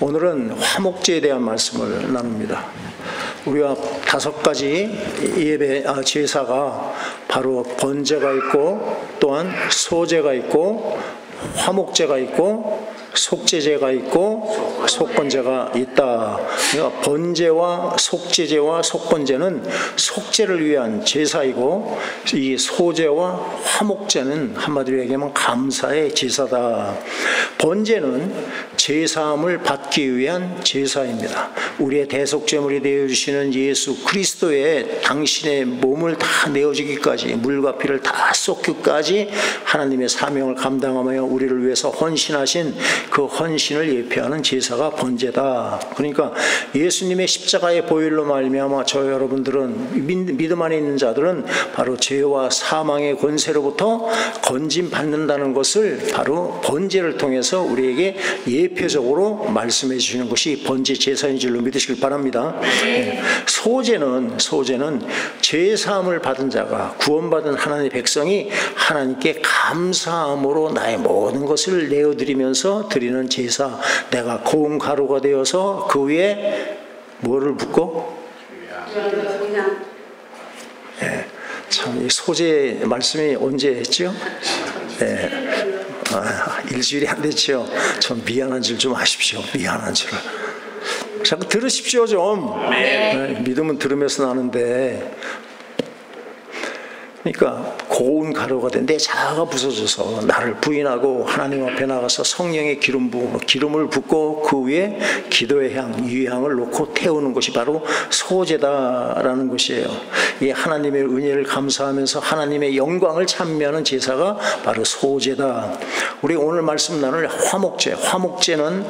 오늘은 화목제에 대한 말씀을 나눕니다. 우리가 5가지 제사가 바로 번제가 있고, 또한 소제가 있고, 화목제가 있고, 속죄제가 있고, 속건제가 있다. 그러니까 번제와 속죄제와 속건제는 속죄를 위한 제사이고, 이 소제와 화목제는 한마디로 얘기하면 감사의 제사다. 번제는 제사함을 받기 위한 제사입니다. 우리의 대속제물이 되어주시는 예수 그리스도의 당신의 몸을 다 내어주기까지, 물과 피를 다 쏟기까지 하나님의 사명을 감당하며 우리를 위해서 헌신하신 그 헌신을 예표하는 제사가 번제다. 그러니까 예수님의 십자가의 보혈로 말미암아 저 여러분들은, 믿음 안에 있는 자들은 바로 죄와 사망의 권세로부터 건짐 받는다는 것을 바로 번제를 통해서 우리에게 예표적으로 말씀해 주시는 것이 번제 제사인 줄로 믿으시길 바랍니다. 소제는 죄사함을 받은 자가, 구원받은 하나님의 백성이 하나님께 감사함으로 나의 모든 것을 내어드리면서 드리는 제사. 내가 고운 가루가 되어서 그 위에 뭐를 붓고? 참, 이 소제 말씀이 언제 했죠? 일주일이 안 됐죠. 좀 미안한 줄 좀 아십시오. 미안한 줄을 자꾸 들으십시오 좀. 믿음은 들으면서 나는데, 그러니까 고운 가루가 된 내 자아가 부서져서 나를 부인하고 하나님 앞에 나가서 성령의 기름을 붓고 그 위에 기도의 향, 유향을 놓고 태우는 것이 바로 소제다라는 것이에요. 이 하나님의 은혜를 감사하면서 하나님의 영광을 찬미하는 제사가 바로 소제다. 우리 오늘 말씀 나눌 화목제. 화목제는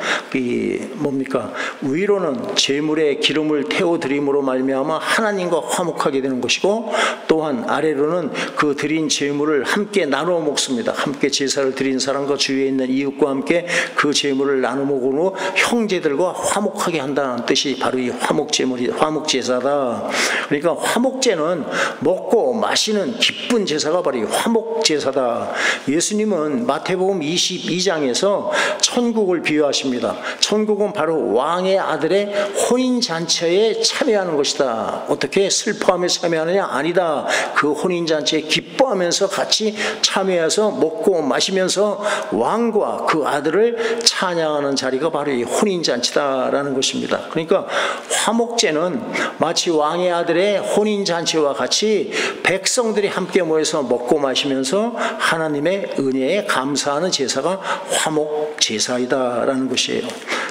뭡니까? 위로는 제물에 기름을 태워드림으로 말미암아 하나님과 화목하게 되는 것이고, 또한 아래로는 그 드린 제물을 함께 나누어 먹습니다. 함께 제사를 드린 사람과 주위에 있는 이웃과 함께 그 제물을 나누어 먹으로 형제들과 화목하게 한다는 뜻이 바로 이 화목제사다. 그러니까 화목제는 먹고 마시는 기쁜 제사가 바로 이 화목제사다. 예수님은 마태복음 22장에서 천국을 비유하십니다. 천국은 바로 왕의 아들의 혼인잔치에 참여하는 것이다. 어떻게 슬퍼하며 참여하느냐? 아니다. 그 혼인잔치에 기뻐하면서 같이 참여해서 먹고 마시면서 왕과 그 아들을 찬양하는 자리가 바로 이 혼인잔치다라는 것입니다. 그러니까 화목제는 마치 왕의 아들의 혼인잔치와 같이 백성들이 함께 모여서 먹고 마시면서 하나님의 은혜에 감사하는 제사가 화목제사이다라는 것이에요.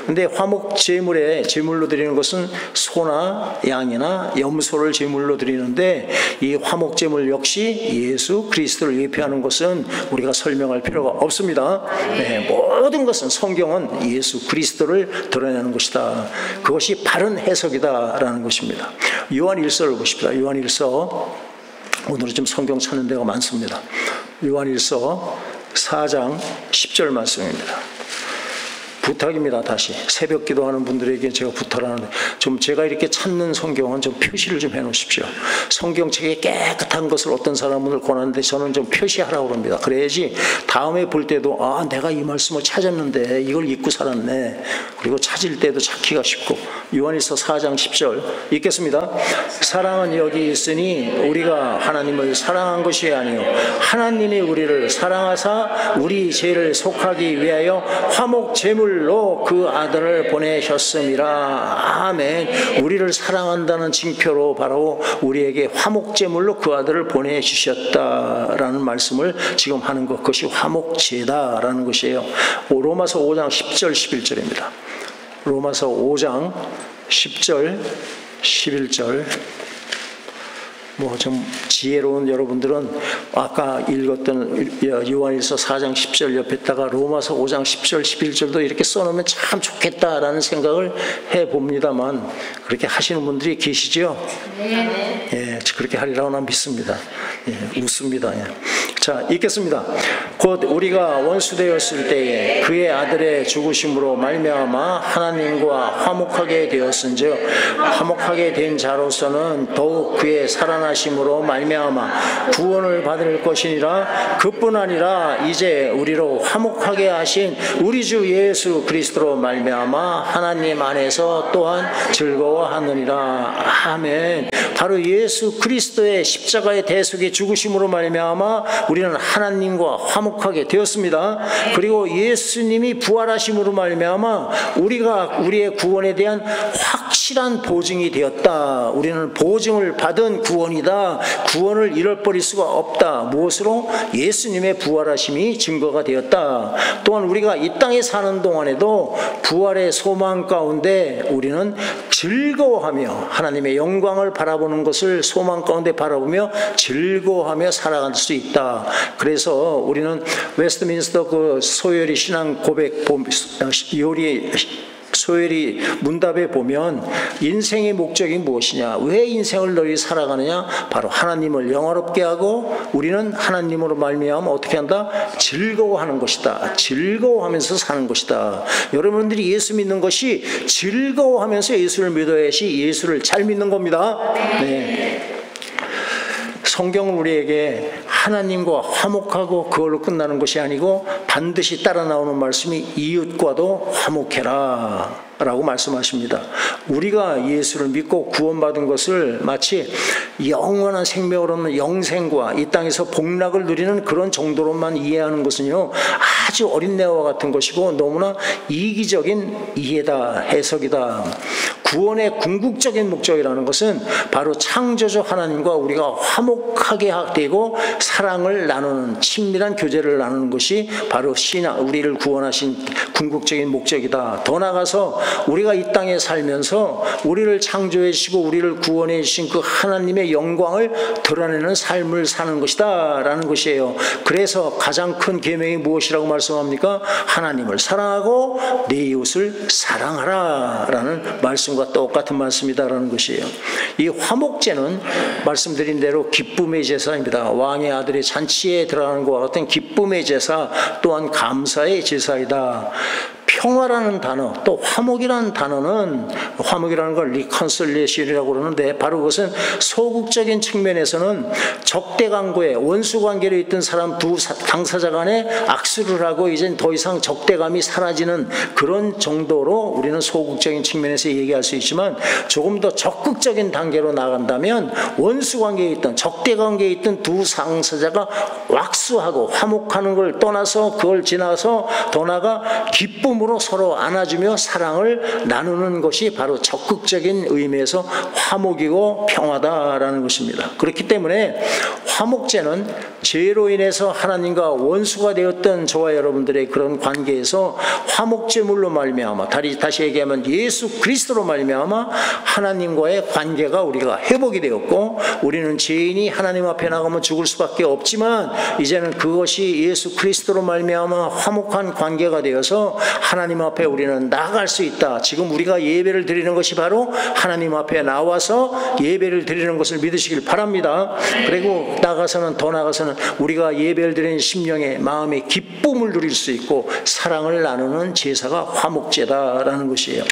근데 화목제물에 제물로 드리는 것은 소나 양이나 염소를 제물로 드리는데, 이 화목제물 역시 예수 그리스도를 예표하는 것은 우리가 설명할 필요가 없습니다. 모든 것은, 성경은 예수 그리스도를 드러내는 것이다. 그것이 바른 해석이다라는 것입니다. 요한일서를 보십시다. 요한일서, 오늘은 좀 성경 찾는 데가 많습니다. 요한일서 4장 10절 말씀입니다. 부탁입니다. 다시 새벽 기도하는 분들에게 제가 부탁을 하는데, 좀 제가 이렇게 찾는 성경은 좀 표시를 좀 해놓으십시오. 성경책에 깨끗한 것을 어떤 사람을 권하는데 저는 좀 표시하라고 합니다. 그래야지 다음에 볼 때도 내가 이 말씀을 찾았는데 이걸 잊고 살았네. 그리고 찾을 때도 찾기가 쉽고. 요한일서 4장 10절 읽겠습니다. 사랑은 여기 있으니 우리가 하나님을 사랑한 것이 아니요 하나님이 우리를 사랑하사 우리 죄를 속하기 위하여 화목 제물로 그 아들을 보내셨음이라. 아멘. 우리를 사랑한다는 징표로 바로 우리에게 화목제물로 그 아들을 보내주셨다라는 말씀을 지금 하는 것, 그것이 화목제다라는 것이에요. 로마서 5장 10절 11절입니다. 로마서 5장 10절 11절. 좀 지혜로운 여러분들은 아까 읽었던 요한일서 4장 10절 옆에다가 로마서 5장 10절 11절도 이렇게 써놓으면 참 좋겠다라는 생각을 해봅니다만, 그렇게 하시는 분들이 계시죠? 네. 그렇게 하리라고 난 믿습니다. 웃습니다. 자, 읽겠습니다. 곧 우리가 원수되었을 때에 그의 아들의 죽으심으로 말미암아 하나님과 화목하게 되었은즉 화목하게 된 자로서는 더욱 그의 살아나심으로 말미암아 구원을 받을 것이니라. 그뿐 아니라 이제 우리로 화목하게 하신 우리 주 예수 그리스도로 말미암아 하나님 안에서 또한 즐거워하느니라. 아멘. 바로 예수 그리스도의 십자가의 대속의 죽으심으로 말미암아 우리는 하나님과 화목하게 되었습니다. 그리고 예수님이 부활하심으로 말미암아 우리가 우리의 구원에 대한 확실한 보증이 되었다. 우리는 보증을 받은 구원이다. 구원을 잃어버릴 수가 없다. 무엇으로? 예수님의 부활하심이 증거가 되었다. 또한 우리가 이 땅에 사는 동안에도 부활의 소망 가운데 우리는 즐거워하며 하나님의 영광을 바라보는 것을 소망 가운데 바라보며 즐거워하며 살아갈 수 있다. 그래서 우리는 웨스트민스터 그 소요리 신앙 고백 소요리 문답에 보면 인생의 목적이 무엇이냐, 왜 인생을 너희 살아가느냐, 바로 하나님을 영화롭게 하고 우리는 하나님으로 말미암아 어떻게 한다? 즐거워하는 것이다. 즐거워하면서 사는 것이다. 여러분들이 예수 믿는 것이 즐거워하면서 예수를 믿어야지 예수를 잘 믿는 겁니다. 네. 성경은 우리에게 하나님과 화목하고 그걸로 끝나는 것이 아니고 반드시 따라 나오는 말씀이 이웃과도 화목해라 라고 말씀하십니다. 우리가 예수를 믿고 구원받은 것을 마치 영원한 생명을 얻는 영생과 이 땅에서 복락을 누리는 그런 정도로만 이해하는 것은요, 아주 어린애와 같은 것이고 너무나 이기적인 이해다, 해석이다. 구원의 궁극적인 목적이라는 것은 바로 창조주 하나님과 우리가 화목하게 되고 사랑을 나누는, 친밀한 교제를 나누는 것이 바로 우리를 구원하신 궁극적인 목적이다. 더 나아가서 우리가 이 땅에 살면서 우리를 창조해 주시고 우리를 구원해 주신 그 하나님의 영광을 드러내는 삶을 사는 것이다 라는 것이에요. 그래서 가장 큰 계명이 무엇이라고 말씀합니까? 하나님을 사랑하고 내 이웃을 사랑하라 라는 말씀과 똑같은 말씀이다라는 것이에요. 이 화목제는 말씀드린 대로 기쁨의 제사입니다. 왕의 아들의 잔치에 들어가는 것과 같은 기쁨의 제사, 또한 감사의 제사이다. 평화라는 단어, 또 화목이라는 단어는, 화목이라는 걸 리컨실리에이션이라고 그러는데 바로 그것은 소극적인 측면에서는 적대관계에 원수관계로 있던 사람 두 당사자 간에 악수를 하고 이제 더 이상 적대감이 사라지는 그런 정도로 우리는 소극적인 측면에서 얘기할 수 있지만, 조금 더 적극적인 단계로 나간다면 원수관계에 있던, 적대관계에 있던 두 당사자가 왁수하고 화목하는 걸 떠나서 그걸 지나서 더 나아가 기쁨으로 서로 안아주며 사랑을 나누는 것이 바로 적극적인 의미에서 화목이고 평화다라는 것입니다. 그렇기 때문에 화목제는 죄로 인해서 하나님과 원수가 되었던 저와 여러분들의 그런 관계에서 화목제물로 말미암아, 다시 얘기하면 예수 그리스도로 말미암아 하나님과의 관계가 우리가 회복이 되었고, 우리는 죄인이 하나님 앞에 나가면 죽을 수밖에 없지만 이제는 그것이 예수 그리스도로 말미암아 화목한 관계가 되어서 하나님 앞에 우리는 나아갈 수 있다. 지금 우리가 예배를 드리는 것이 바로 하나님 앞에 나와서 예배를 드리는 것을 믿으시길 바랍니다. 그리고 더 나아가서는 우리가 예배를 드리는 심령의 마음의 기쁨을 누릴 수 있고 사랑을 나누는 제사가 화목제다라는 것이에요.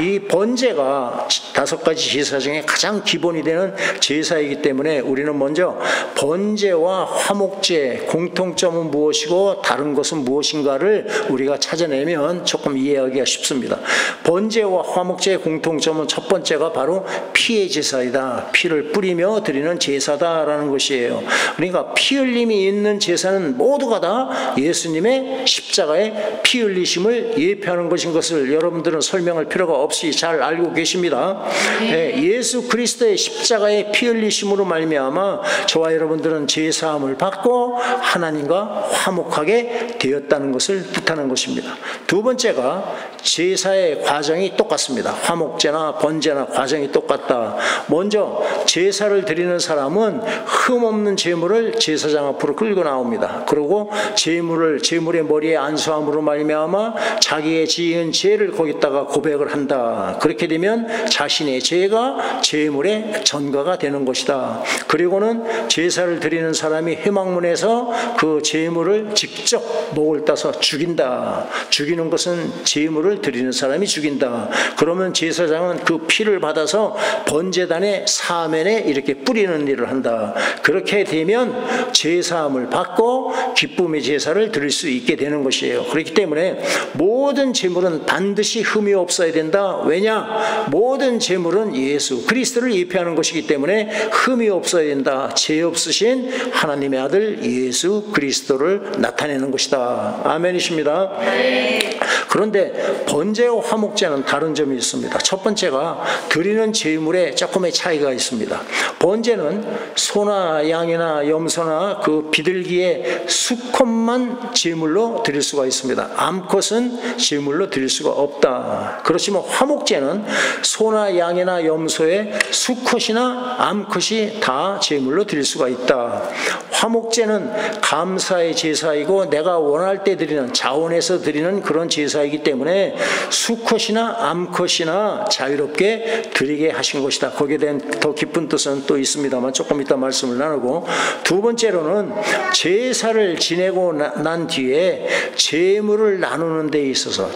이 번제가 5가지 제사 중에 가장 기본이 되는 제사이기 때문에 우리는 먼저 번제와 화목제 공통점은 무엇이고 다른 것은 무엇인가를 우리가 찾아내면 조금 이해하기가 쉽습니다. 번제와 화목제의 공통점은 첫 번째가 바로 피의 제사이다. 피를 뿌리며 드리는 제사다라는 것이에요. 그러니까 피 흘림이 있는 제사는 모두가 다 예수님의 십자가의 피 흘리심을 예표하는 것인 것을 여러분들은 설명할 필요가 없이 잘 알고 계십니다. 네, 예수 그리스도의 십자가의 피 흘리심으로 말미암아 저와 여러분들은 제사함을 받고 하나님과 화목하게 되었다는 것을 뜻하는 것입니다. 두 번째가 제사의 과정이 똑같습니다. 화목제나 번제나 과정이 똑같다. 먼저 제사를 드리는 사람은 흠없는 제물을 제사장 앞으로 끌고 나옵니다. 그리고 제물의 머리에 안수함으로 말미암아 자기의 지은 죄를 거기다가 고백을 한다. 그렇게 되면 자신의 죄가 제물의 전가가 되는 것이다. 그리고는 제사를 드리는 사람이 회막문에서 그 제물을 직접 목을 따서 죽인다. 죽이는 것은 제물을 드리는 사람이 죽인다. 그러면 제사장은 그 피를 받아서 번제단의 사면에 이렇게 뿌리는 일을 한다. 그렇게 되면 제사함을 받고 기쁨의 제사를 드릴 수 있게 되는 것이에요. 그렇기 때문에 모든 제물은 반드시 흠이 없어야 된다. 왜냐? 모든 제물은 예수 그리스도를 예표하는 것이기 때문에 흠이 없어야 된다. 죄 없으신 하나님의 아들 예수 그리스도를 나타내는 것이다. 아멘이십니다. 네. 그런데 번제와 화목제는 다른 점이 있습니다. 첫 번째가 드리는 제물에 조금의 차이가 있습니다. 번제는 소나 양이나 염소나 그 비둘기의 수컷만 제물로 드릴 수가 있습니다. 암컷은 제물로 드릴 수가 없다. 그렇지만 화목제는 소나 양이나 염소의 수컷이나 암컷이 다 제물로 드릴 수가 있다. 화목제는 감사의 제사이고 내가 원할 때 드리는 자원에서 드리는 그런 제사이기 때문에 수컷이나 암컷이나 자유롭게 드리게 하신 것이다. 거기에 대한 더 깊은 뜻은 또 있습니다만 조금 이따 말씀을 나누고, 두 번째로는 제사를 지내고 난 뒤에 제물을 나누는 데 있어서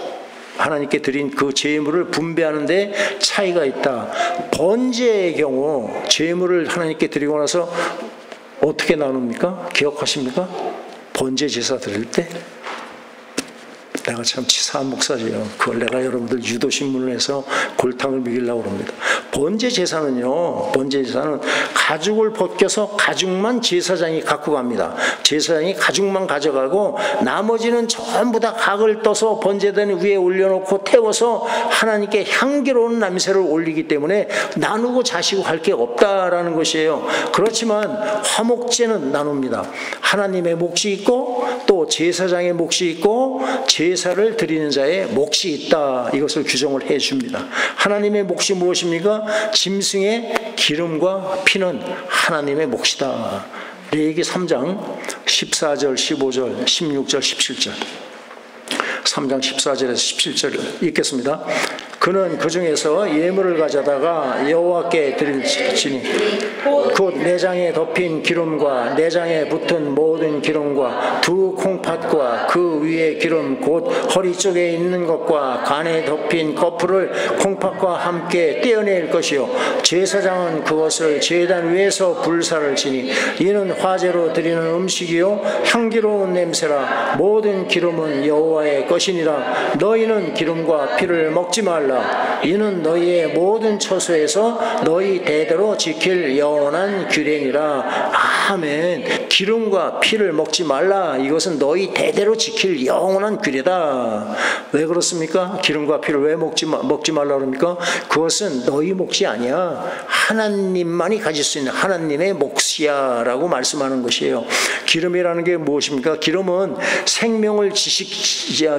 하나님께 드린 그 제물을 분배하는 데 차이가 있다. 번제의 경우 제물을 하나님께 드리고 나서 어떻게 나눕니까? 기억하십니까? 번제 제사 드릴 때 내가 참 치사한 목사지요. 그걸 내가 여러분들 유도신문을 해서 골탕을 먹이려고 합니다. 번제 제사는요, 번제 제사는 가죽을 벗겨서 가죽만 제사장이 갖고 갑니다. 제사장이 가죽만 가져가고 나머지는 전부 다 각을 떠서 번제단 위에 올려놓고 태워서 하나님께 향기로운 냄새를 올리기 때문에 나누고 자시고 할 게 없다라는 것이에요. 그렇지만 화목제는 나눕니다. 하나님의 몫이 있고 또 제사장의 몫이 있고 제사를 드리는 자의 몫이 있다. 이것을 규정을 해줍니다. 하나님의 몫이 무엇입니까? 짐승의 기름과 피는 하나님의 몫이다. 레위기 3장 14절, 15절, 16절, 17절. 3장 14절에서 17절을 읽겠습니다. 그는 그 중에서 예물을 가져다가 여호와께 드릴지니 곧 내장에 덮인 기름과 내장에 붙은 모든 기름과 두 콩팥과 그 위에 기름 곧 허리 쪽에 있는 것과 간에 덮인 거풀을 콩팥과 함께 떼어낼 것이요 제사장은 그것을 제단 위에서 불사를 지니 이는 화제로 드리는 음식이요 향기로운 냄새라. 모든 기름은 여호와의 것이니라. 너희는 기름과 피를 먹지 말라. 이는 너희의 모든 처소에서 너희 대대로 지킬 영원한 규례니라. 아멘. 기름과 피를 먹지 말라. 이것은 너희 대대로 지킬 영원한 규례다. 왜 그렇습니까? 기름과 피를 왜 먹지 말라 그럽니까? 그것은 너희 몫이 아니야. 하나님만이 가질 수 있는 하나님의 몫이야 라고 말씀하는 것이에요. 기름이라는 게 무엇입니까? 기름은 생명을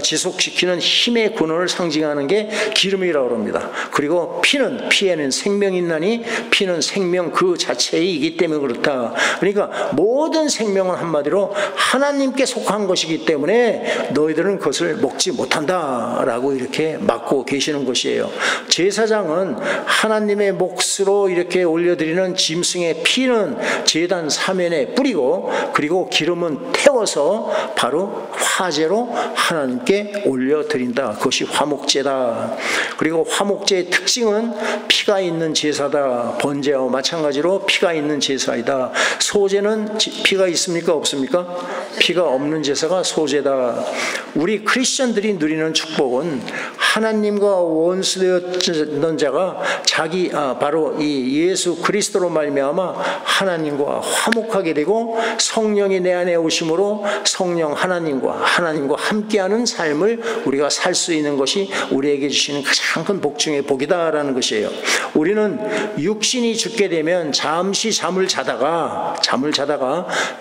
지속시키는 힘의 근원을 상징하는 게 기름이라고 합니다. 그리고 피에는 생명이 있나니 피는 생명 그 자체이기 때문에 그렇다. 그러니까 모든 생명은 한마디로 하나님께 속한 것이기 때문에 너희들은 그것을 먹지 못한다라고 이렇게 막고 계시는 것이에요. 제사장은 하나님의 몫으로 이렇게 올려드리는 짐승의 피는 제단 사면에 뿌리고 그리고 기름은 태워서 바로 화제로 하나님께 올려드린다. 그것이 화목제다. 그리고 화목제의 특징은 피가 있는 제사다. 번제와 마찬가지로 피가 있는 제사이다. 소제는 피가 있습니까? 없습니까? 피가 없는 제사가 소제다. 우리 크리스천들이 누리는 축복은 하나님과 원수되었던 자가 바로 이 예수 그리스도로 말미암아 하나님과 화목하게 되고 성령이 내 안에 오심으로 성령 하나님과 함께하는 삶을 우리가 살 수 있는 것이 우리에게 주시는 가장 큰 복 중의 복이다라는 것이에요. 우리는 육신이 죽게 되면 잠시 잠을 자다가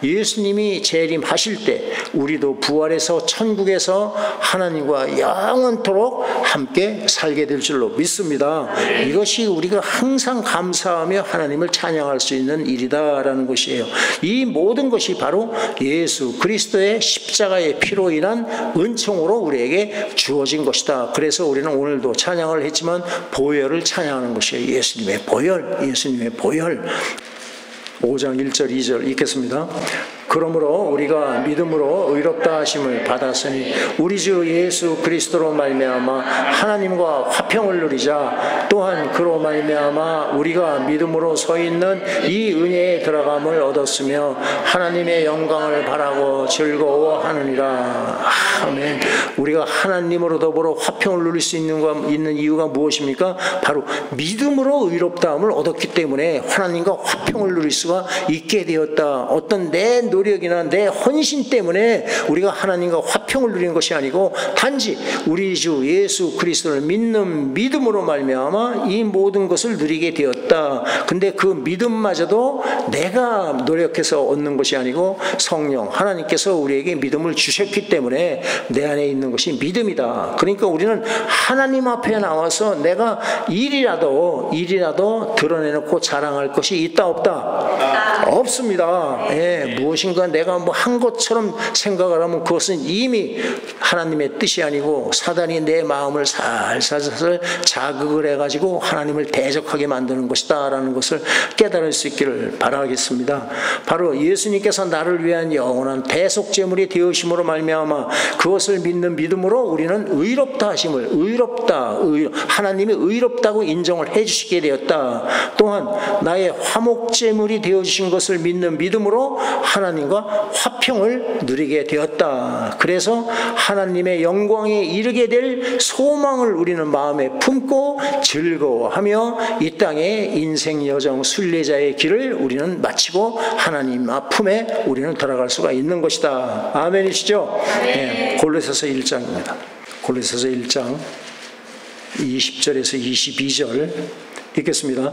예수님이 재림하실 때 우리도 부활해서 천국에서 하나님과 영원토록 함께 살게 될 줄로 믿습니다. 이것이 우리가 항상 감사하며 하나님을 찬양할 수 있는 일이다라는 것이에요. 이 모든 것이 바로 예수 그리스도의 십자가의 피로 인한 은총으로 우리에게 주어진 것이다. 그래서 우리는 오늘도 찬양을 했지만 보혈을 찬양하는 것이에요. 예수님의 보혈, 예수님의 보혈. 5장 1절 2절 읽겠습니다. 그러므로 우리가 믿음으로 의롭다 하심을 받았으니 우리 주 예수 그리스도로 말미암아 하나님과 화평을 누리자. 또한 그로 말미암아 우리가 믿음으로 서 있는 이 은혜에 들어감을 얻었으며 하나님의 영광을 바라고 즐거워하느니라. 아멘. 우리가 하나님으로 더불어 화평을 누릴 수 있는 이유가 무엇입니까? 바로 믿음으로 의롭다함을 얻었기 때문에 하나님과 화평을 누릴 수가 있게 되었다. 어떤 내 노력이나 내 헌신 때문에 우리가 하나님과 화평을 누리는 것이 아니고 단지 우리 주 예수 그리스도를 믿는 믿음으로 말미암아 이 모든 것을 누리게 되었다. 근데 그 믿음마저도 내가 노력해서 얻는 것이 아니고 성령 하나님께서 우리에게 믿음을 주셨기 때문에 내 안에 있는 것이 믿음이다. 그러니까 우리는 하나님 앞에 나와서 내가 일이라도 드러내놓고 자랑할 것이 있다 없다? 없습니다. 예, 무엇인가 내가 뭐 한 것처럼 생각을 하면 그것은 이미 하나님의 뜻이 아니고 사단이 내 마음을 살살살 자극을 해가지고 하나님을 대적하게 만드는 것이다 라는 것을 깨달을 수 있기를 바라겠습니다. 바로 예수님께서 나를 위한 영원한 대속제물이 되으심으로 말미암아 그것을 믿는 믿음으로 우리는 의롭다 하심을 하나님이 의롭다고 인정을 해주시게 되었다. 또한 나의 화목제물이 되어주신 것을 믿는 믿음으로 하나님과 화평을 누리게 되었다. 그래서 하나님의 영광에 이르게 될 소망을 우리는 마음에 품고 즐거워하며 이 땅의 인생 여정 순례자의 길을 우리는 마치고 하나님 품에 우리는 들어갈 수가 있는 것이다. 아멘이시죠? 네, 골로새서 1장입니다. 골로새서 1장 20절에서 22절 읽겠습니다.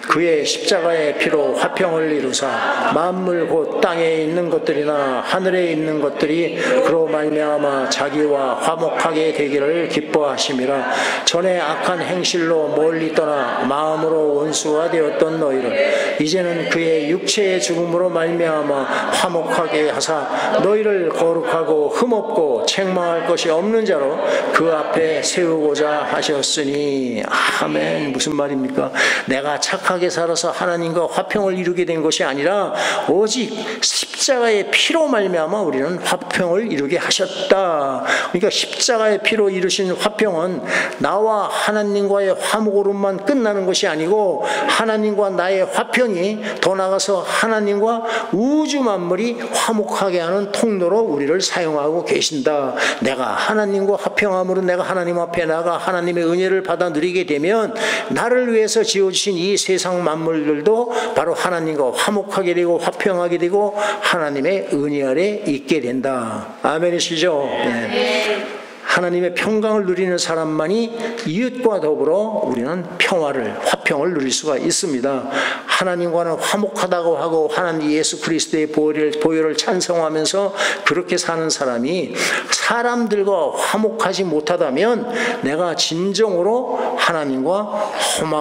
그의 십자가의 피로 화평을 이루사 만물 곧 땅에 있는 것들이나 하늘에 있는 것들이 그로 말미암아 자기와 화목하게 되기를 기뻐하심이라. 전에 악한 행실로 멀리 떠나 마음으로 원수가 되었던 너희를 이제는 그의 육체의 죽음으로 말미암아 화목하게 하사 너희를 거룩하고 흠없고 책망할 것이 없는 자로 그 앞에 세우고자 하셨으니. 아멘. 무슨 말입니까? 내가 착하게 살아서 하나님과 화평을 이루게 된 것이 아니라 오직 십자가의 피로 말미암아 우리는 화평을 이루게 하셨다. 그러니까 십자가의 피로 이루신 화평은 나와 하나님과의 화목으로만 끝나는 것이 아니고 하나님과 나의 화평이 더 나아가서 하나님과 우주 만물이 화목하게 하는 통로로 우리를 사용하고 계신다. 내가 하나님과 화평함으로 내가 하나님 앞에 나가 하나님의 은혜를 받아 누리게 되면 나를 위해서 지어주신 이 세상 만물들도 바로 하나님과 화목하게 되고 화평하게 되고 하나님의 은혜 아래 있게 된다. 아멘이시죠? 네. 하나님의 평강을 누리는 사람만이 이웃과 더불어 우리는 화평을 누릴 수가 있습니다. 하나님과는 화목하다고 하고 하나님 예수 그리스도의 보혈을 찬송하면서 그렇게 사는 사람이 사람들과 화목하지 못하다면 내가 진정으로 하나님과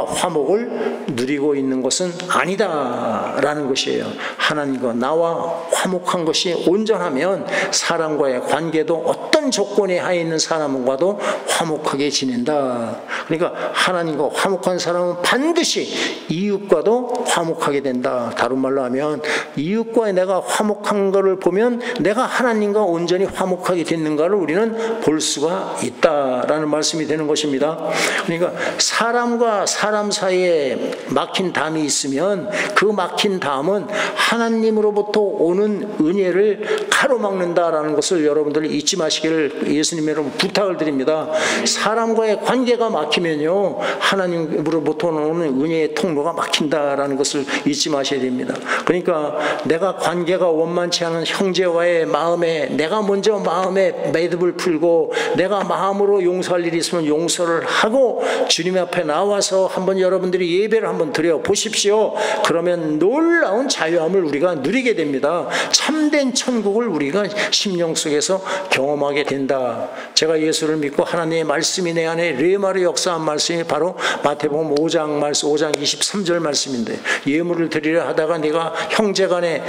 화목을 누리고 있는 것은 아니다라는 것이에요. 하나님과 나와 화목한 것이 온전하면 사람과의 관계도 어떤 조건에 하에 있는 사람과도 화목하게 지낸다. 그러니까 하나님과 화목한 사람은 반드시 이웃과도 화목하게 된다. 다른 말로 하면 이웃과 내가 화목한 것을 보면 내가 하나님과 온전히 화목하게 됐는가를 우리는 볼 수가 있다라는 말씀이 되는 것입니다. 그러니까 사람과 사람 사이에 막힌 담이 있으면 그 막힌 담은 하나님으로부터 오는 은혜를 가로막는다라는 것을 여러분들 잊지 마시기를 예수님의 여러분 부탁을 드립니다. 사람과의 관계가 막히면요 하나님으로부터 오는 은혜의 통로가 막힌다라는 것을 잊지 마셔야 됩니다. 그러니까 내가 관계가 원만치 않은 형제와의 마음에 내가 먼저 마음에 매듭을 풀고 내가 마음으로 용서할 일이 있으면 용서를 하고 주님 앞에 나와서 한번 여러분들이 예배를 예배를 한번 드려 보십시오. 그러면 놀라운 자유함을 우리가 누리게 됩니다. 참된 천국을 우리가 심령 속에서 경험하게 된다. 제가 예수를 믿고 하나님의 말씀이 내 안에 레마로 역사한 말씀이 바로 마태복음 5장 23절 말씀인데, 예물을 드리려 하다가 내가 형제간에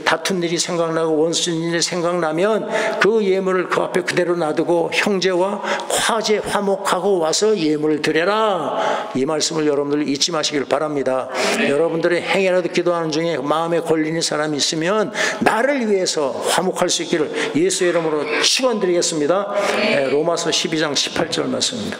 다툰 일이 생각나고 원수인 일이 생각나면 그 예물을 그 앞에 그대로 놔두고 형제와 화제 화목하고 와서 예물을 드려라. 이 말씀을 여러분들 잊지 마시길 바랍니다. 여러분들의 행여라도 기도하는 중에 마음에 걸리는 사람이 있으면 나를 위해서 화목할 수 있기를 예수의 이름으로 축원드리겠습니다. 로마서 12장 18절 말씀입니다.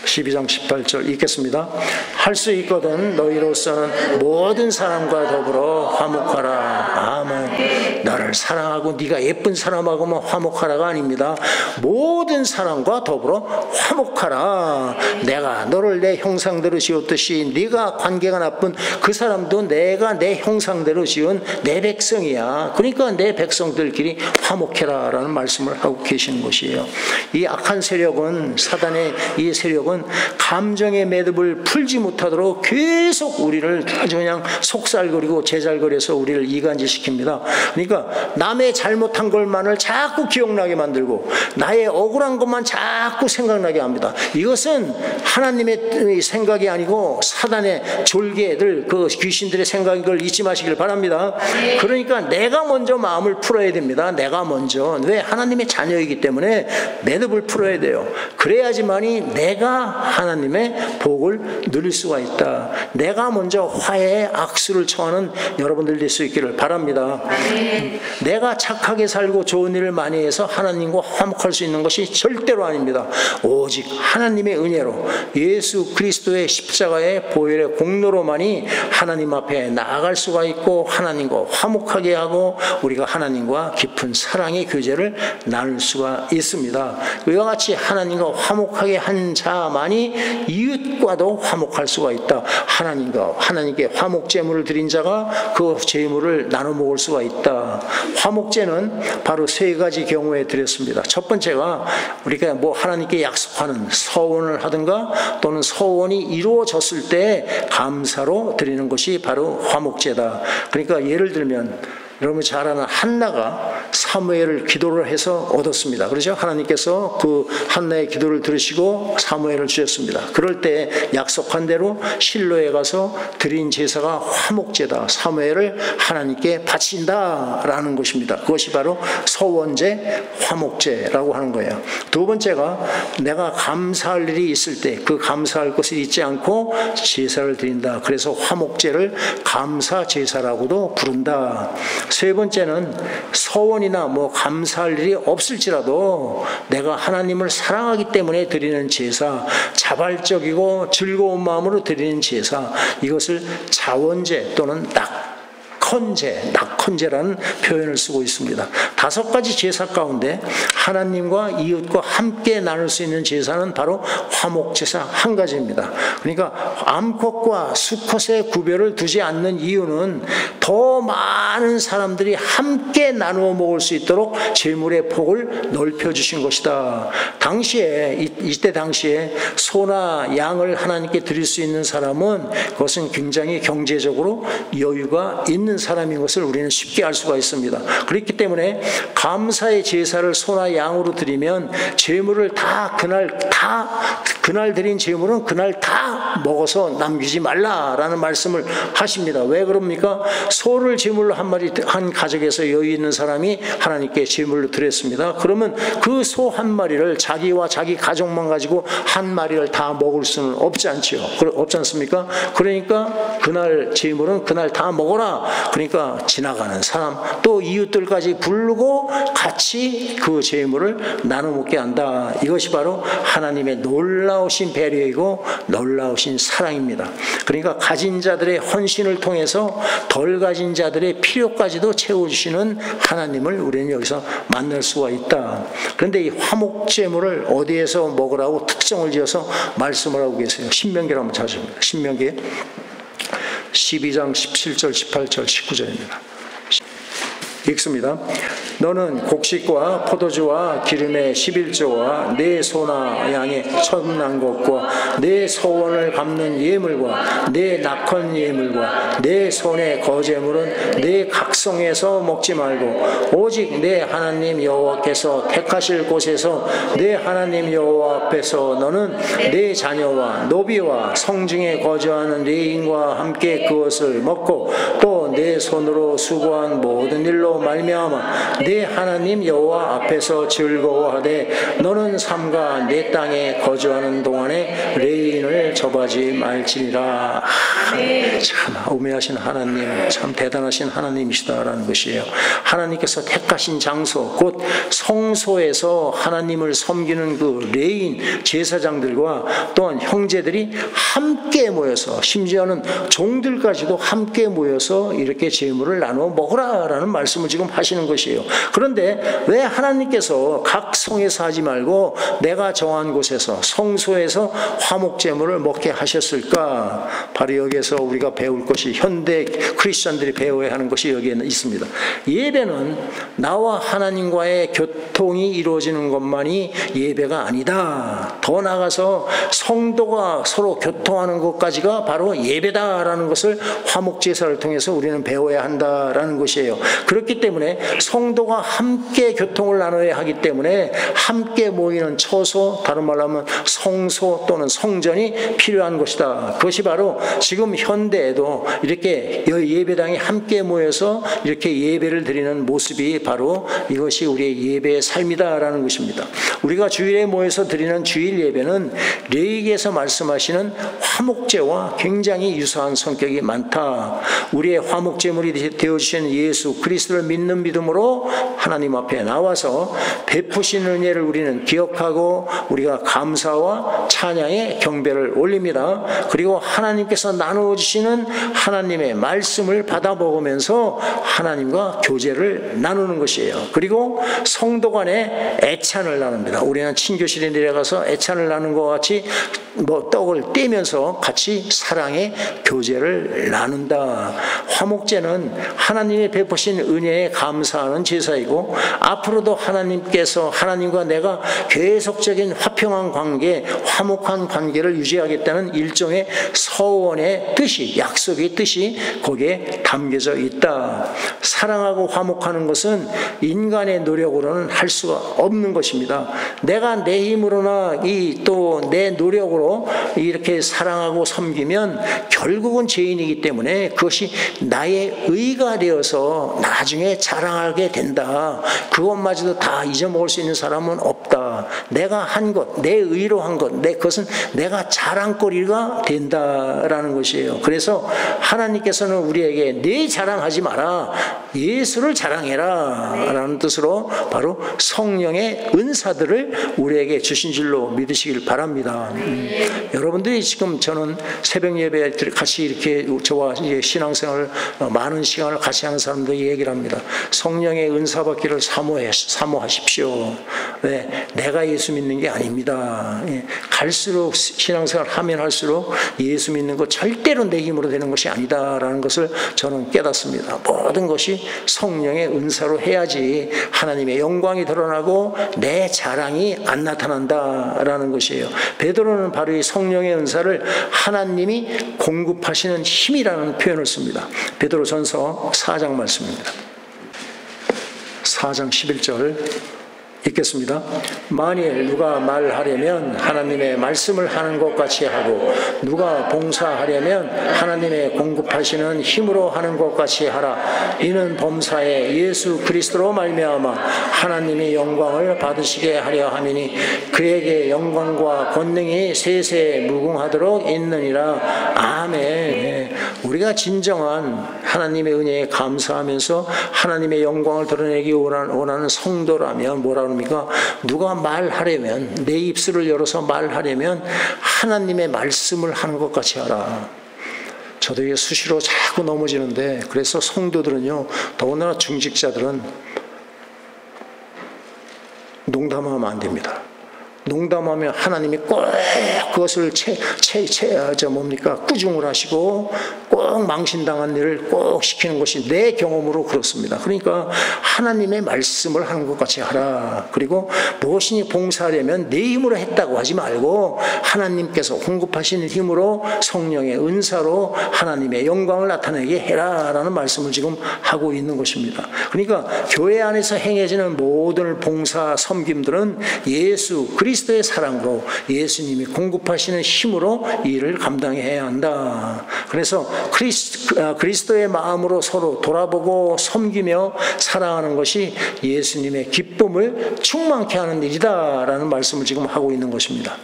12장 18절 읽겠습니다. 할 수 있거든 너희로서는 모든 사람과 더불어 화목하라. 아멘. 나를 사랑하고 네가 예쁜 사람하고만 화목하라가 아닙니다. 모든 사람과 더불어 화목하라. 내가 너를 내 형상대로 지었듯이 네가 관계가 나쁜 그 사람도 내가 내 형상대로 지은 내 백성이야. 그러니까 내 백성들끼리 화목해라 라는 말씀을 하고 계시는 것이에요. 이 악한 세력은, 사단의 이 세력은 감정의 매듭을 풀지 못하도록 계속 우리를 아주 그냥 속살거리고 제잘거려서 우리를 이간질시킵니다. 그러니까 남의 잘못한 것만을 자꾸 기억나게 만들고 나의 억울한 것만 자꾸 생각나게 합니다. 이것은 하나님의 생각이 아니고 사단의 졸개들, 그 귀신들의 생각인 걸 잊지 마시길 바랍니다. 그러니까 내가 먼저 마음을 풀어야 됩니다. 내가 먼저. 왜? 하나님의 자녀이기 때문에 매듭을 풀어야 돼요. 그래야지만이 내가 하나님의 복을 누릴 수가 있다. 내가 먼저 화해의 악수를 청하는 여러분들 될 수 있기를 바랍니다. 내가 착하게 살고 좋은 일을 많이 해서 하나님과 화목할 수 있는 것이 절대로 아닙니다. 오직 하나님의 은혜로 예수 그리스도의 십자가의 보혈의 공로로만이 하나님 앞에 나아갈 수가 있고 하나님과 화목하게 하고 우리가 하나님과 깊은 사랑의 교제를 나눌 수가 있습니다. 이와 같이 하나님과 화목하게 한 자만이 이웃과도 화목할 수가 있다. 하나님께 화목제물을 드린 자가 그 제물을 나눠 먹을 수가 있다. 화목제는 바로 세 가지 경우에 드렸습니다. 첫 번째가 우리가 하나님께 약속하는 서원을 하든가 또는 서원이 이루어졌을 때 감사로 드리는 것이 바로 화목제다. 그러니까 예를 들면 여러분 잘 아는 한나가 사무엘을 기도를 해서 얻었습니다. 그렇죠? 하나님께서 그 한나의 기도를 들으시고 사무엘을 주셨습니다. 그럴 때 약속한 대로 실로에 가서 드린 제사가 화목제다. 사무엘을 하나님께 바친다라는 것입니다. 그것이 바로 서원제, 화목제라고 하는 거예요. 두 번째가 내가 감사할 일이 있을 때 그 감사할 것을 잊지 않고 제사를 드린다. 그래서 화목제를 감사 제사라고도 부른다. 세 번째는 서원이나 감사할 일이 없을지라도 내가 하나님을 사랑하기 때문에 드리는 제사, 자발적이고 즐거운 마음으로 드리는 제사, 이것을 자원제 또는 낙헌제라는 표현을 쓰고 있습니다. 5가지 제사 가운데 하나님과 이웃과 함께 나눌 수 있는 제사는 바로 화목제사 한 가지입니다. 그러니까 암컷과 수컷의 구별을 두지 않는 이유는 더 많은 사람들이 함께 나누어 먹을 수 있도록 제물의 폭을 넓혀주신 것이다. 이때 당시에 소나 양을 하나님께 드릴 수 있는 사람은 그것은 굉장히 경제적으로 여유가 있는 사람인 것을 우리는 쉽게 알 수가 있습니다. 그렇기 때문에 감사의 제사를 소나 양으로 드리면 제물을 그날 드린 제물은 그날 다 먹어서 남기지 말라라는 말씀을 하십니다. 왜 그럽니까? 소를 제물로 한 가족에서 여유 있는 사람이 하나님께 제물로 드렸습니다. 그러면 그 소 한 마리를 자기와 자기 가족만 가지고 한 마리를 다 먹을 수는 없지 않습니까? 그러니까 그날 제물은 그날 다 먹어라. 그러니까 지나가는 사람 또 이웃들까지 부르고 같이 그 제물을 나눠 먹게 한다. 이것이 바로 하나님의 놀라우신 배려이고 놀라우신 사랑입니다. 그러니까 가진 자들의 헌신을 통해서 덜 가진 자들의 필요까지도 채워주시는 하나님을 우리는 여기서 만날 수가 있다. 그런데 이 화목제물을 어디에서 먹으라고 특정을 지어서 말씀을 하고 계세요. 신명기를 한번 찾아봅니다. 신명기 12장 17절, 18절, 19절입니다. 읽습니다. 너는 곡식과 포도주와 기름의 11조와 내 소나 양의 첫난 것과 내 소원을 갚는 예물과 내 낙헌 예물과 내 손의 거제물은 내 각성에서 먹지 말고 오직 내 하나님 여호와께서 택하실 곳에서 내 하나님 여호와 앞에서 너는 내 자녀와 노비와 성중에 거주하는 레인과 함께 그것을 먹고 또 내 손으로 수고한 모든 일로 말미암아 내 하나님 여호와 앞에서 즐거워하되 너는 삼가 내 땅에 거주하는 동안에 레인을 접하지 말지니라. 참 오묘하신 하나님, 참 대단하신 하나님이시다라는 것이에요. 하나님께서 택하신 장소, 곧 성소에서 하나님을 섬기는 그 레인 제사장들과 또한 형제들이 함께 모여서, 심지어는 종들까지도 함께 모여서 이렇게 제물을 나누어 먹으라라는 말씀을 지금 하시는 것이에요. 그런데 왜 하나님께서 각 성에서 하지 말고 내가 정한 곳에서 성소에서 화목제물을 먹게 하셨을까? 바로 여기에서 우리가 배울 것이, 현대 크리스천들이 배워야 하는 것이 여기에 있습니다. 예배는 나와 하나님과의 교통이 이루어지는 것만이 예배가 아니다. 더 나아가서 성도가 서로 교통하는 것까지가 바로 예배다라는 것을 화목제사를 통해서 우리는 배워야 한다라는 것이에요. 그렇기 때문에 성도가 함께 교통을 나눠야 하기 때문에 함께 모이는 처소, 다른 말로 하면 성소 또는 성전이 필요한 것이다. 그것이 바로 지금 현대에도 이렇게 예배당이 함께 모여서 이렇게 예배를 드리는 모습이 바로 이것이 우리의 예배의 삶이다라는 것입니다. 우리가 주일에 모여서 드리는 주일 예배는 레위기에서 말씀하시는 화목제와 굉장히 유사한 성격이 많다. 우리의 화목제물이 되어주신 예수 그리스도를 믿는 믿음으로 하나님 앞에 나와서 베푸신 은혜를 우리는 기억하고 우리가 감사와 찬양의 경배를 올립니다. 그리고 하나님께서 나누어주시는 하나님의 말씀을 받아 먹으면서 하나님과 교제를 나누는 것이에요. 그리고 성도 간에 애찬을 나눕니다. 우리는 친교실에 내려가서 애찬을 나누는 것 같이 떡을 떼면서 같이 사랑의 교제를 나눈다. 화목제는 하나님의 베푸신 은혜에 감사하는 제사이고, 앞으로도 하나님과 내가 계속적인 화평한 관계, 화목한 관계를 유지하겠다는 일종의 서원의 뜻이, 약속의 뜻이 거기에 담겨져 있다. 사랑하고 화목하는 것은 인간의 노력으로는 할 수가 없는 것입니다. 내가 내 힘으로나 또 내 노력으로 이렇게 사랑하고 섬기면 결국은 죄인이기 때문에 그것이 나의 의가 되어서 나중에 자랑하게 된다. 그것마저도 다 잊어먹을 수 있는 사람은 없다. 내가 한 것, 내 의로 한 것, 그것은 내가 자랑거리가 된다라는 것이에요. 그래서 하나님께서는 우리에게 내 자랑하지 마라, 예수를 자랑해라 라는 뜻으로 바로 성령의 은사들을 우리에게 주신 줄로 믿으시길 바랍니다. 여러분들이 지금, 저는 새벽 예배 같이 이렇게 저와 신앙생활 많은 시간을 같이 하는 사람들이 얘기를 합니다. 성령의 은사 받기를 사모하십시오. 왜? 내가 예수 믿는 게 아닙니다. 갈수록 신앙생활 하면 할수록 예수 믿는 것 절대로 내 힘으로 되는 것이 아니다라는 것을 저는 깨닫습니다. 모든 것이 성령의 은사로 해야지 하나님의 영광이 드러나고 내 자랑이 안 나타난다라는 것이에요. 베드로는 바로 이 성령의 은사를 하나님이 공급하시는 힘이라는 표현을 씁니다. 베드로전서 4장 말씀입니다. 4장 11절 읽겠습니다. 만일 누가 말하려면 하나님의 말씀을 하는 것 같이 하고, 누가 봉사하려면 하나님의 공급하시는 힘으로 하는 것 같이 하라. 이는 범사에 예수 그리스도로 말미암아 하나님의 영광을 받으시게 하려 함이니 그에게 영광과 권능이 세세 무궁하도록 있느니라. 아멘. 우리가 진정한 하나님의 은혜에 감사하면서 하나님의 영광을 드러내기 원하는 성도라면 뭐라 그럽니까? 누가 말하려면, 내 입술을 열어서 말하려면 하나님의 말씀을 하는 것 같이 하라. 저도 이게 수시로 자꾸 넘어지는데, 그래서 성도들은요, 더군다나 중직자들은 농담하면 안 됩니다. 농담하면 하나님이 꼭 그것을 꾸중을 하시고 꼭 망신당한 일을 꼭 시키는 것이 내 경험으로 그렇습니다. 그러니까 하나님의 말씀을 하는 것 같이 하라. 그리고 무엇이니 봉사하려면 내 힘으로 했다고 하지 말고 하나님께서 공급하시는 힘으로 성령의 은사로 하나님의 영광을 나타내게 해라라는 말씀을 지금 하고 있는 것입니다. 그러니까 교회 안에서 행해지는 모든 봉사 섬김들은 예수 그리스도의 사랑으로 예수님이 공급하시는 힘으로 이 일을 감당해야 한다. 그래서 그리스도의 마음으로 서로 돌아보고 섬기며 사랑하는 것이 예수님의 기쁨을 충만케 하는 일이다라는 말씀을 지금 하고 있는 것입니다.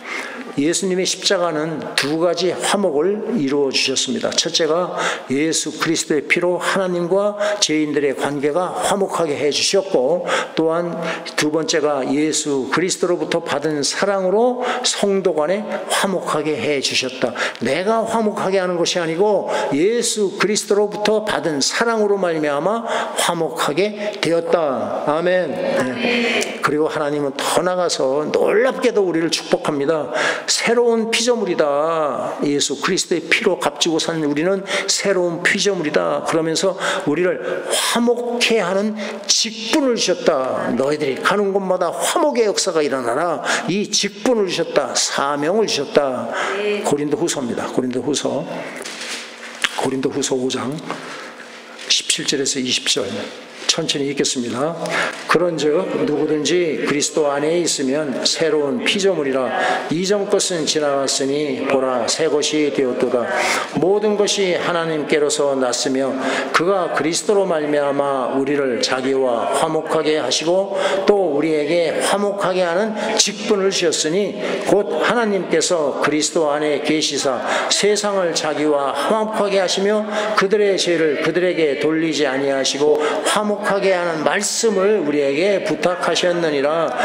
예수님의 십자가는 두 가지 화목을 이루어 주셨습니다. 첫째가 예수 그리스도의 피로 하나님과 죄인들의 관계가 화목하게 해 주셨고, 또한 두 번째가 예수 그리스도로부터 받은 사랑으로 성도 간에 화목하게 해 주셨다. 내가 화목하게 하는 것이 아니고 예수 그리스도로부터 받은 사랑으로 말미암아 화목하게 되었다. 아멘. 네. 그리고 하나님은 더 나가서 놀랍게도 우리를 축복합니다. 새로운 피조물이다. 예수 그리스도의 피로 값지고 산 우리는 새로운 피조물이다. 그러면서 우리를 화목케 하는 직분을 주셨다. 너희들이 가는 곳마다 화목의 역사가 일어나라. 이 직분을 주셨다. 사명을 주셨다. 고린도후서입니다. 고린도후서 5장 17절에서 20절 천천히 읽겠습니다. 그런즉 누구든지 그리스도 안에 있으면 새로운 피조물이라. 이전 것은 지나갔으니 보라 새 것이 되었도다. 모든 것이 하나님께로서 났으며 그가 그리스도로 말미암아 우리를 자기와 화목하게 하시고 또 우리에게 화목하게 하는 직분을 주셨으니 곧 하나님께서 그리스도 안에 계시사 세상을 자기와 화목하게 하시며 그들의 죄를 그들에게 돌리지 아니하시고 화목하게 하는 말씀을 우리에게 부탁하셨느니라.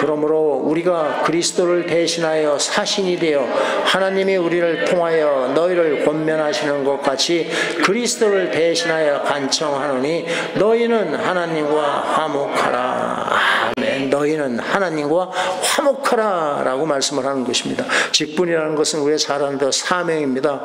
그러므로 우리가 그리스도를 대신하여 사신이 되어 하나님이 우리를 통하여 너희를 권면하시는 것 같이 그리스도를 대신하여 간청하노니 너희는 하나님과 화목하라. 아멘. 너희는 하나님과 화목하라 라고 말씀을 하는 것입니다. 직분이라는 것은 우리가 잘 아는 사명입니다.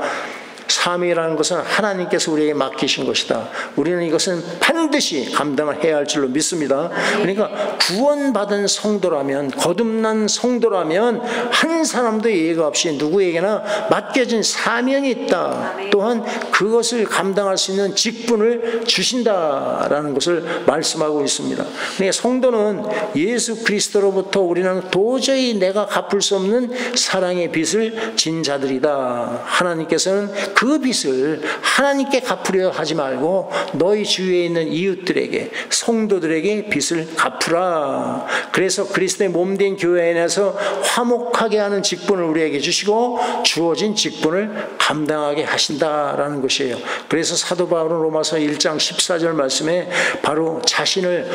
사명이라는 것은 하나님께서 우리에게 맡기신 것이다. 우리는 이것은 반드시 감당을 해야 할 줄로 믿습니다. 그러니까 구원받은 성도라면, 거듭난 성도라면 한 사람도 예외가 없이 누구에게나 맡겨진 사명이 있다. 또한 그것을 감당할 수 있는 직분을 주신다라는 것을 말씀하고 있습니다. 그러니까 성도는 예수 그리스도로부터 우리는 도저히 내가 갚을 수 없는 사랑의 빚을 진 자들이다. 하나님께서는 그 빚을 하나님께 갚으려 하지 말고 너희 주위에 있는 이웃들에게, 성도들에게 빚을 갚으라. 그래서 그리스도의 몸된 교회 안에서 화목하게 하는 직분을 우리에게 주시고 주어진 직분을 감당하게 하신다라는 것이에요. 그래서 사도 바울은 로마서 1장 14절 말씀에 바로 자신을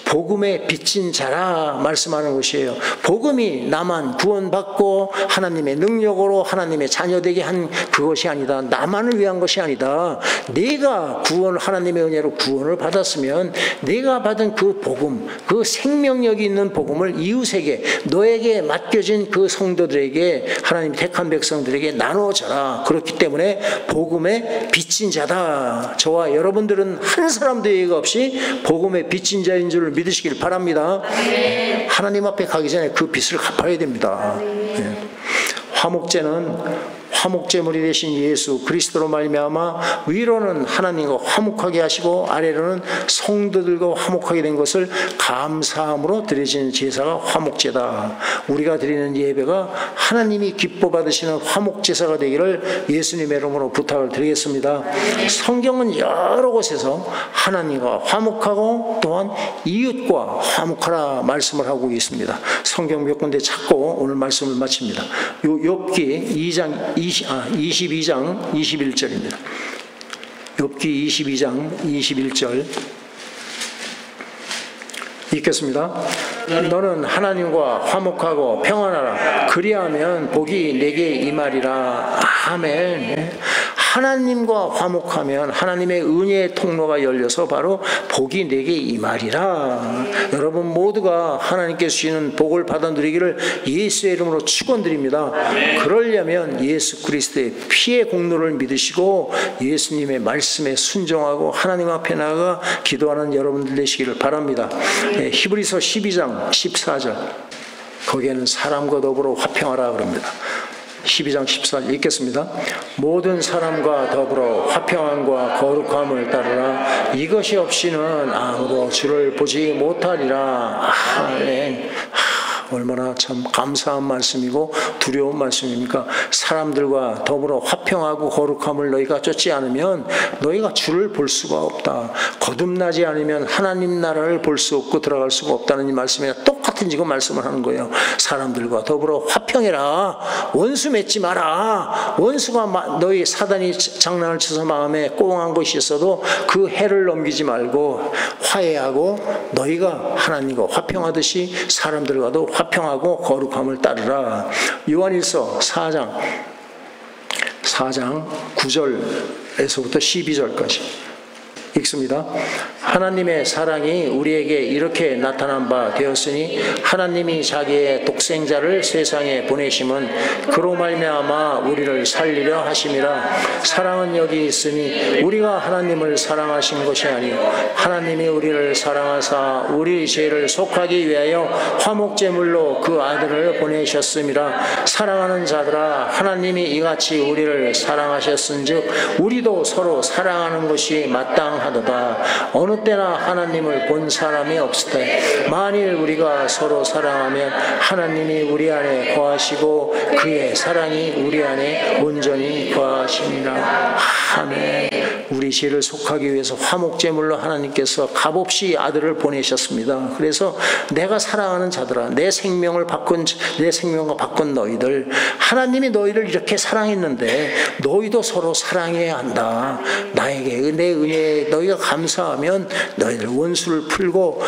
복음에 빚진 자라 말씀하는 것이에요. 복음이 나만 구원받고 하나님의 능력으로 하나님의 자녀되게 한 그것이 아니다. 나만을 위한 것이 아니다. 내가 하나님의 은혜로 구원을 받았으면 내가 받은 그 복음, 그 생명력이 있는 복음을 이웃에게, 너에게 맡겨진 그 성도들에게, 하나님 택한 백성들에게 나눠줘라. 그렇기 때문에 복음의 빚진 자다. 저와 여러분들은 한 사람도 예외가 없이 복음의 빚진 자인 줄 믿으시길 바랍니다. 하나님 앞에 가기 전에 그 빚을 갚아야 됩니다. 화목제는 화목제물이 되신 예수 그리스도로 말미암아 위로는 하나님과 화목하게 하시고 아래로는 성도들과 화목하게 된 것을 감사함으로 드려지는 제사가 화목제다. 우리가 드리는 예배가 하나님이 기뻐 받으시는 화목제사가 되기를 예수님의 이름으로 부탁을 드리겠습니다. 성경은 여러 곳에서 하나님과 화목하고 또한 이웃과 화목하라 말씀을 하고 있습니다. 성경 몇 군데 찾고 오늘 말씀을 마칩니다. 욥기 22장 21절입니다. 욥기 22장 21절 읽겠습니다. 너는 하나님과 화목하고 평안하라. 그리하면 복이 내게 임하리라. 아멘. 하나님과 화목하면 하나님의 은혜의 통로가 열려서 바로 복이 내게 임하리라. 여러분 모두가 하나님께서 주시는 복을 받아 누리기를 예수의 이름으로 축원드립니다. 그러려면 예수 그리스도의 피의 공로를 믿으시고 예수님의 말씀에 순종하고 하나님 앞에 나아가 기도하는 여러분들 되시기를 바랍니다. 히브리서 12장 14절 거기에는 사람과 더불어 화평하라 그럽니다. 12장 14절 읽겠습니다. 모든 사람과 더불어 화평함과 거룩함을 따르라. 이것이 없이는 아무도 주를 보지 못하리라. 아멘. 얼마나 참 감사한 말씀이고 두려운 말씀입니까? 사람들과 더불어 화평하고 거룩함을 너희가 쫓지 않으면 너희가 주를 볼 수가 없다. 거듭나지 않으면 하나님 나라를 볼 수 없고 들어갈 수가 없다는 이 말씀에 똑같은 지금 말씀을 하는 거예요. 사람들과 더불어 화평해라. 원수 맺지 마라. 원수가 너희 사단이 장난을 쳐서 마음에 꽁한 것이 있어도 그 해를 넘기지 말고 화해하고 너희가 하나님과 화평하듯이 사람들과도 화평하고 거룩함을 따르라. 요한일서 4장 9절에서부터 12절까지 읽습니다. 하나님의 사랑이 우리에게 이렇게 나타난 바 되었으니 하나님이 자기의 독생자를 세상에 보내심은 그로 말미암아 우리를 살리려 하심이라. 사랑은 여기 있으니 우리가 하나님을 사랑하신 것이 아니요 하나님이 우리를 사랑하사 우리 죄를 속하기 위하여 화목제물로 그 아들을 보내셨음이라. 사랑하는 자들아 하나님이 이같이 우리를 사랑하셨은즉 우리도 서로 사랑하는 것이 마땅하다. 어느 때나 하나님을 본 사람이 없을 때 만일 우리가 서로 사랑하면 하나님이 우리 안에 거하시고 그의 사랑이 우리 안에 온전히 거하시니라. 아멘. 우리 죄를 속하기 위해서 화목제물로 하나님께서 값없이 아들을 보내셨습니다. 그래서 내가 사랑하는 자들아 내 생명과 바꾼 너희들 하나님이 너희를 이렇게 사랑했는데 너희도 서로 사랑해야 한다. 나에게 내 은혜에 너희가 감사하면 너희들 원수를 풀고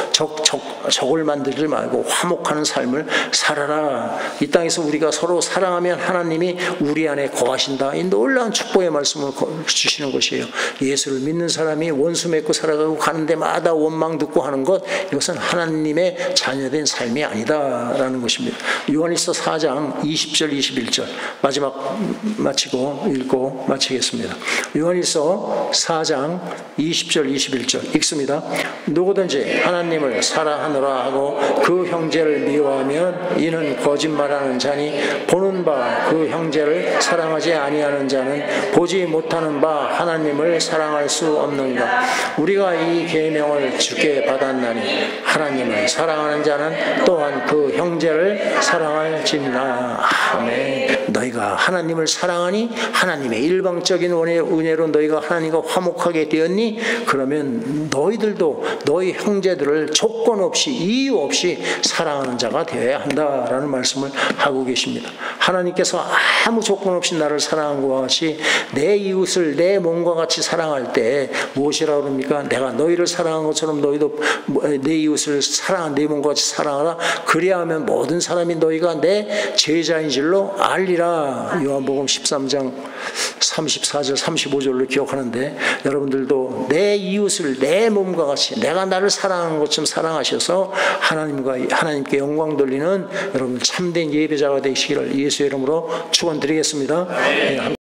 적을 만들지 말고 화목하는 삶을 살아라. 이 땅에서 우리가 서로 사랑하면 하나님이 우리 안에 거하신다. 이 놀라운 축복의 말씀을 주시는 것이에요. 예수를 믿는 사람이 원수 맺고 살아가고 가는 데마다 원망 듣고 하는 것 이것은 하나님의 자녀된 삶이 아니다라는 것입니다. 요한일서 4장 20절 21절 마지막 마치고 읽고 마치겠습니다. 요한일서 4장 20절 21절 읽습니다. 누구든지 하나님을 사랑하노라 하고 그 형제를 미워하면 이는 거짓말하는 자니 보는 바 그 형제를 사랑하지 아니하는 자는 보지 못하는 바 하나님을 사랑할 수 없는가. 우리가 이 계명을 주께 받았나니 하나님을 사랑하는 자는 또한 그 형제를 사랑할지니라. 아멘. 너희가 하나님을 사랑하니 하나님의 일방적인 은혜로 너희가 하나님과 화목하게 되었니? 그러면 너희들도 너희 형제들을 조건 없이 이유 없이 사랑하는 자가 되어야 한다라는 말씀을 하고 계십니다. 하나님께서 아무 조건 없이 나를 사랑한 것과 같이 내 이웃을 내 몸과 같이 사랑할 때 무엇이라고 그럽니까? 내가 너희를 사랑한 것처럼 너희도 내 이웃을 사랑한 내 몸과 같이 사랑하라. 그리하면 모든 사람이 너희가 내 제자인 줄로 알리라. 요한복음 13장 34절 35절로 기억하는데 여러분들도 내 이웃을 내 몸과 같이 내가 나를 사랑하는 것처럼 사랑하셔서 하나님께 영광 돌리는 여러분 참된 예배자가 되시기를 예수의 이름으로 축원드리겠습니다.